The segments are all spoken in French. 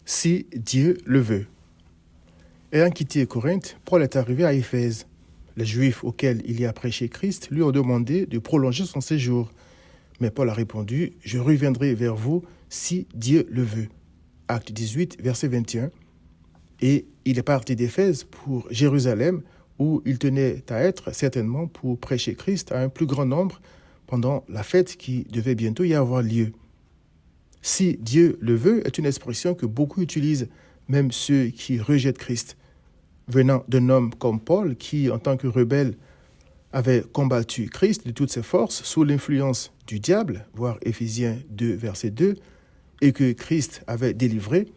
si Dieu le veut. Ayant quitté Corinthe, Paul est arrivé à Éphèse. Les Juifs auxquels il y a prêché Christ lui ont demandé de prolonger son séjour. Mais Paul a répondu « Je reviendrai vers vous si Dieu le veut ». Acte 18, verset 21. Et il est parti d'Éphèse pour Jérusalem, où il tenait à être certainement pour prêcher Christ à un plus grand nombre pendant la fête qui devait bientôt y avoir lieu. « Si Dieu le veut » est une expression que beaucoup utilisent, même ceux qui rejettent Christ. Venant d'un homme comme Paul, qui, en tant que rebelle, avait combattu Christ de toutes ses forces sous l'influence du diable, voir Éphésiens 2, verset 2, et que Christ avait délivré,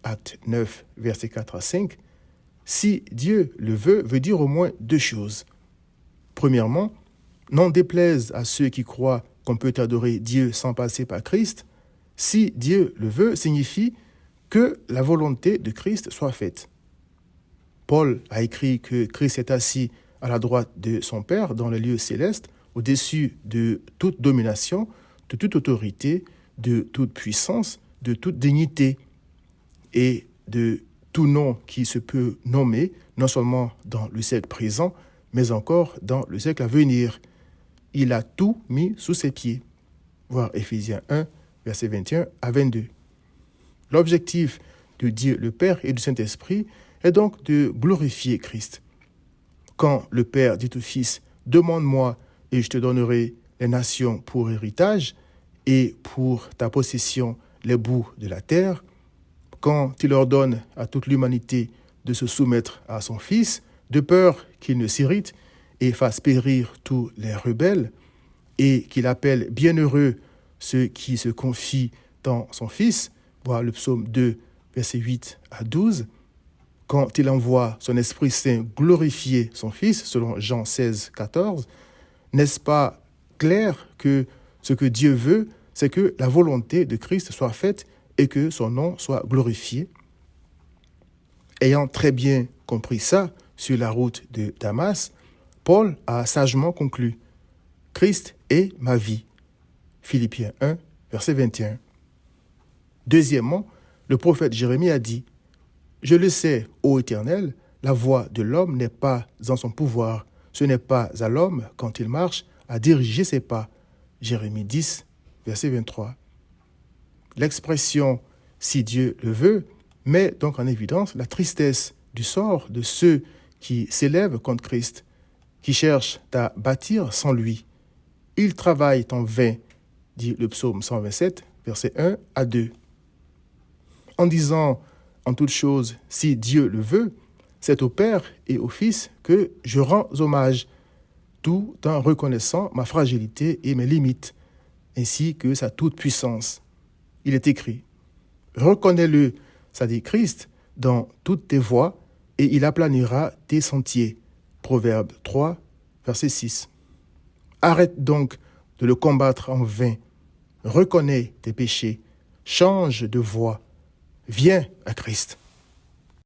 acte 9, verset 4 à 5, si Dieu le veut dire au moins deux choses. Premièrement, n'en déplaise à ceux qui croient qu'on peut adorer Dieu sans passer par Christ, si Dieu le veut signifie que la volonté de Christ soit faite. Paul a écrit que Christ est assis à la droite de son Père dans les lieux célestes, au-dessus de toute domination, de toute autorité, de toute puissance, de toute dignité et de tout nom qui se peut nommer, non seulement dans le siècle présent, mais encore dans le siècle à venir. Il a tout mis sous ses pieds. Voir Éphésiens 1, versets 21 à 22. L'objectif de Dieu le Père et du Saint-Esprit est donc de glorifier Christ. Quand le Père dit au Fils « Demande-moi et je te donnerai les nations pour héritage et pour ta possession les bouts de la terre », quand il ordonne à toute l'humanité de se soumettre à son Fils, de peur qu'il ne s'irrite et fasse périr tous les rebelles, et qu'il appelle bienheureux ceux qui se confient dans son Fils, voir le psaume 2, versets 8 à 12, quand il envoie son Esprit Saint glorifier son Fils, selon Jean 16, 14, n'est-ce pas clair que ce que Dieu veut, c'est que la volonté de Christ soit faite et que son nom soit glorifié? Ayant très bien compris ça sur la route de Damas, Paul a sagement conclu « Christ est ma vie ». Philippiens 1, verset 21. Deuxièmement, le prophète Jérémie a dit « Je le sais, ô Éternel, la voie de l'homme n'est pas en son pouvoir. Ce n'est pas à l'homme, quand il marche, à diriger ses pas. » Jérémie 10, verset 23. L'expression « si Dieu le veut » met donc en évidence la tristesse du sort de ceux qui s'élèvent contre Christ, qui cherchent à bâtir sans lui. Ils travaillent en vain, dit le psaume 127, versets 1 à 2. En disant en toute chose, si Dieu le veut, c'est au Père et au Fils que je rends hommage, tout en reconnaissant ma fragilité et mes limites, ainsi que sa toute-puissance. Il est écrit, reconnais-le, ça dit Christ, dans toutes tes voies, et il aplanira tes sentiers. Proverbe 3, verset 6. Arrête donc de le combattre en vain. Reconnais tes péchés. Change de voie. Viens à Christ.